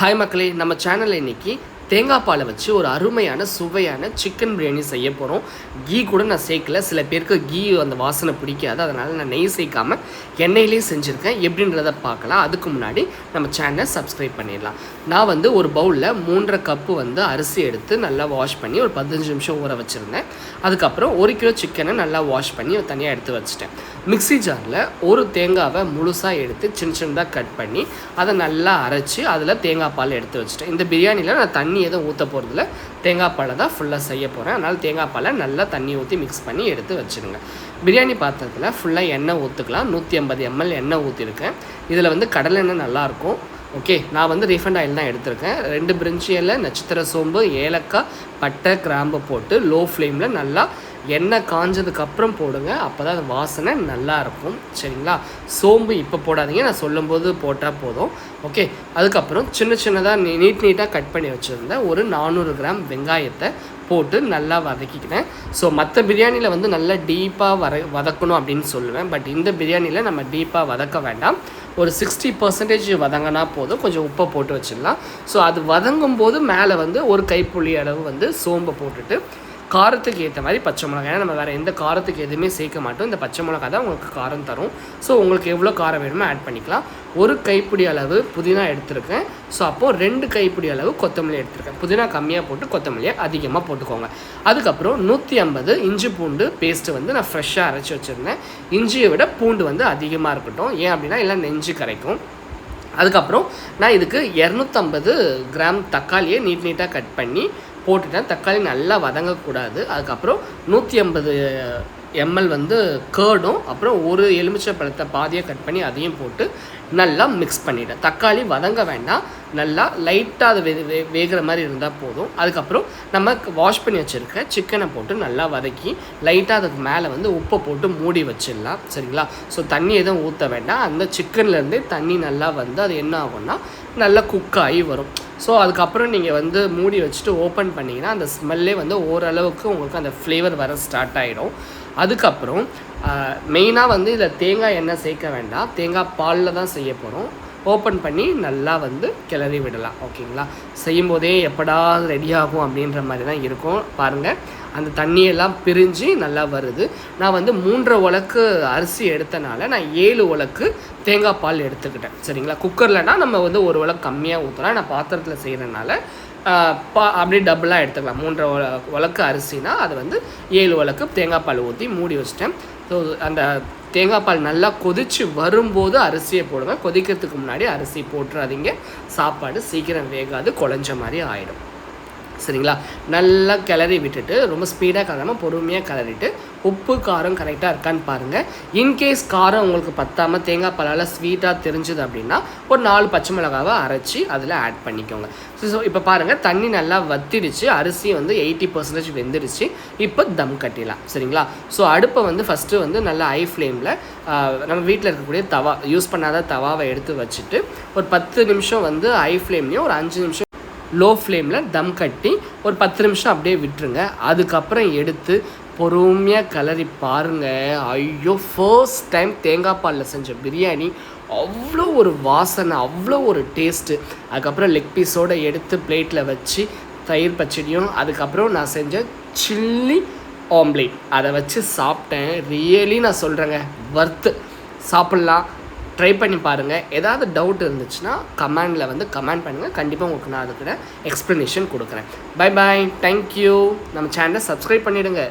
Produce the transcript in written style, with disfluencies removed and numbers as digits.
Hi மக்களே, நம்ம சேனலில் இன்றைக்கி தேங்காய் பாலை வச்சு ஒரு அருமையான சுவையான சிக்கன் பிரியாணி செய்ய போகிறோம். கீ கூட நான் சேர்க்கல. சில பேருக்கு கீ அந்த வாசனை பிடிக்காது, அதனால் நான் நெய் சேர்க்காமல் எண்ணெயிலே செஞ்சுருக்கேன். எப்படின்றத பார்க்கலாம். அதுக்கு முன்னாடி நம்ம சேனலை சப்ஸ்கிரைப் பண்ணிடலாம். நான் ஒரு பவுலில் 3.5 கப்பு அரிசி எடுத்து நல்லா வாஷ் பண்ணி ஒரு 15 நிமிஷம் ஊற வச்சுருந்தேன். அதுக்கப்புறம் 1 கிலோ சிக்கனை நல்லா வாஷ் பண்ணி தனியாக எடுத்து வச்சுட்டேன். மிக்ஸி ஜாரில் ஒரு தேங்காவை முழுசாக எடுத்து சின்ன சின்னதாக கட் பண்ணி அதை நல்லா அரைச்சி அதில் தேங்காய் பால் எடுத்து வச்சுட்டேன். இந்த பிரியாணியில் நான் தண்ணி எதுவும் ஊற்ற போகிறதில்ல, தேங்காய் பாலை தான் ஃபுல்லாக செய்ய போகிறேன். அதனால் தேங்காய் பாலை நல்லா தண்ணி ஊற்றி மிக்ஸ் பண்ணி எடுத்து வச்சுருங்க. பிரியாணி பாத்திரத்தில் ஃபுல்லாக எண்ணெய் ஊற்றுக்கலாம். 150 ml எண்ணெய் ஊற்றிருக்கேன். இதில் கடலை எண்ணெய் நல்லாயிருக்கும். ஓகே, நான் ரீஃபண்ட் ஆயில் தான் எடுத்திருக்கேன். 2 பிரிஞ்சி இலை, நட்சத்திர சோம்பு, ஏலக்காய், பட்டை, கிராம்பு போட்டு லோ ஃப்ளேமில் நல்லா எண்ணெய் காஞ்சதுக்கப்புறம் போடுங்க. அப்போ தான் அது வாசனை நல்லாயிருக்கும். சரிங்களா? சோம்பு இப்போ போடாதீங்க, நான் சொல்லும்போது போட்டால் போதும். ஓகே, அதுக்கப்புறம் சின்ன சின்னதாக நீட்டாக கட் பண்ணி வச்சுருந்தேன் ஒரு 400 கிராம் வெங்காயத்தை போட்டு நல்லா வதக்கிக்கிட்டேன். ஸோ மற்ற பிரியாணியில் நல்லா டீப்பாக வதக்கணும் அப்படின்னு சொல்லுவேன். பட் இந்த பிரியாணியில் நம்ம டீப்பாக வதக்க வேண்டாம். ஒரு 60% வதங்கினா போதும். கொஞ்சம் உப்பை போட்டு வச்சிடலாம். ஸோ அது வதங்கும் போது மேலே ஒரு கைப்புளி அளவு சோம்பை போட்டுட்டு காரத்துக்கு ஏற்ற மாதிரி பச்சை மிளகாய், ஏன்னா நம்ம வேறு எந்த காரத்துக்கு எதுவுமே சேர்க்க மாட்டோம். இந்த பச்சை மிளகாய் தான் உங்களுக்கு காரம் தரும். ஸோ உங்களுக்கு எவ்வளோ காரம் வேணுமோ ஆட் பண்ணிக்கலாம். 1 கைப்பிடி அளவு புதினா எடுத்திருக்கேன். ஸோ அப்போது 2 கைப்பிடி அளவு கொத்தமல்லி எடுத்திருக்கேன். புதினா கம்மியாக போட்டு கொத்தமல்லியை அதிகமாக போட்டுக்கோங்க. அதுக்கப்புறம் 150 இஞ்சி பூண்டு பேஸ்ட்டு நான் ஃப்ரெஷ்ஷாக அரைச்சி வச்சுருந்தேன். இஞ்சியை விட பூண்டு அதிகமாக இருக்கட்டும். ஏன் அப்படின்னா எல்லாம் நெஞ்சு கரைக்கும். அதுக்கப்புறம் நான் இதுக்கு 250 கிராம் தக்காளியை நீட்டாக கட் பண்ணி போட்டுட்டேன். தக்காளி நல்லா வதங்கக்கூடாது. அதுக்கப்புறம் 150 ml கேர்டும், அப்புறம் ஒரு எலுமிச்சை பழத்தை பாதியாக கட் பண்ணி அதையும் போட்டு நல்லா மிக்ஸ் பண்ணிவிட்டேன். தக்காளி வதங்க வேண்டாம், நல்லா லைட்டாக அது வேகிற மாதிரி இருந்தால் போதும். அதுக்கப்புறம் நம்ம வாஷ் பண்ணி வச்சுருக்க சிக்கனை போட்டு நல்லா வதக்கி லைட்டாக அதுக்கு மேலே உப்பை போட்டு மூடி வச்சிடலாம். சரிங்களா? ஸோ தண்ணி எதுவும் ஊற்ற வேண்டாம். அந்த சிக்கன்லேருந்தே தண்ணி நல்லா அது என்ன ஆகும்னா நல்லா குக் ஆகி வரும். ஸோ அதுக்கப்புறம் நீங்கள் மூடி வச்சுட்டு ஓப்பன் பண்ணிங்கன்னா அந்த ஸ்மெல்லே ஓரளவுக்கு உங்களுக்கு அந்த ஃப்ளேவர் வர ஸ்டார்ட் ஆகிடும். அதுக்கப்புறம் மெயினாக இதில் தேங்காய் எண்ணெய் சேர்க்க வேண்டாம், தேங்காய் பாலில் தான் செய்ய போகிறோம். ஓப்பன் பண்ணி நல்லா கிளறி விடலாம். ஓகேங்களா? செய்யும்போதே எப்படா ரெடி ஆகும் அப்படின்ற மாதிரி தான் இருக்கும். பாருங்கள், அந்த தண்ணியெல்லாம் பிரிஞ்சு நல்லா வருது. நான் 3.5 உலக்கு அரிசி எடுத்தனால நான் 7 உலக்கு தேங்காய் பால் எடுத்துக்கிட்டேன். சரிங்களா? குக்கர்லனா நம்ம 1 உலக்கு கம்மியாக ஊற்றலாம். நான் பாத்திரத்தில் செய்கிறனால அப்படியே டபுளாக எடுத்துக்கலாம். 3.5 உலக்கு அரிசினா அது 7 உலக்கு தேங்காய் பால் ஊற்றி மூடி வச்சிட்டேன். ஸோ அந்த தேங்காய் பால் நல்லா கொதித்து வரும்போது அரிசியை போடுங்க. கொதிக்கிறதுக்கு முன்னாடி அரிசி போட்டுறாதீங்க. சாப்பாடு சீக்கிரம் வேகாது, குழஞ்ச மாதிரி ஆகிடும். சரிங்களா? நல்லா கிளறி விட்டுட்டு ரொம்ப ஸ்பீடாக கிளறாமல் பொறுமையாக கிளறிட்டு உப்பு காரம் கரெக்டாக இருக்கான்னு பாருங்கள். இன்கேஸ் காரம் உங்களுக்கு பத்தாமல் தேங்காய் பாலால் ஸ்வீட்டாக தெரிஞ்சுது அப்படின்னா ஒரு 4 பச்சை மிளகாவை அரைச்சி அதில் ஆட் பண்ணிக்கோங்க. ஸோ இப்போ பாருங்கள், தண்ணி நல்லா வத்திடுச்சு, அரிசி 80% வெந்துடுச்சு. இப்போ தம் கட்டிடலாம். சரிங்களா? ஸோ அடுப்பை ஃபஸ்ட்டு நல்லா ஹை ஃப்ளேமில் நம்ம வீட்டில் இருக்கக்கூடிய தவா யூஸ் பண்ணாத தவாவை எடுத்து வச்சுட்டு ஒரு 10 நிமிஷம் ஹை ஃப்ளேம்லேயும் ஒரு 5 நிமிஷம் லோ ஃப்ளேமில் தம் கட்டி ஒரு 10 நிமிஷம் அப்படியே விட்டுருங்க. அதுக்கப்புறம் எடுத்து பொறுமையாக கிளறி பாருங்கள். ஐயோ, ஃபர்ஸ்ட் டைம் தேங்காய் பாலில் செஞ்ச பிரியாணி அவ்வளோ ஒரு வாசனை, அவ்வளோ ஒரு டேஸ்ட்டு. அதுக்கப்புறம் லெக் பீஸோடு எடுத்து பிளேட்டில் வச்சு தயிர் பச்சடியும், அதுக்கப்புறம் நான் செஞ்ச சில்லி ஆம்லேட் அதை வச்சு சாப்பிட்டேன். ரியலி நான் சொல்கிறேங்க, வர்த்து. சாப்பிட்லாம், ட்ரை பண்ணி பாருங்கள். ஏதாவது டவுட் இருந்துச்சுன்னா கமெண்டில் கமெண்ட் பண்ணுங்கள். கண்டிப்பாக உங்களுக்கு நான் அதுக்கு எக்ஸ்ப்ளனேஷன் கொடுக்குறேன். Bye bye, thank you. நம்ம சேனலை சப்ஸ்கிரைப் பண்ணிவிடுங்க.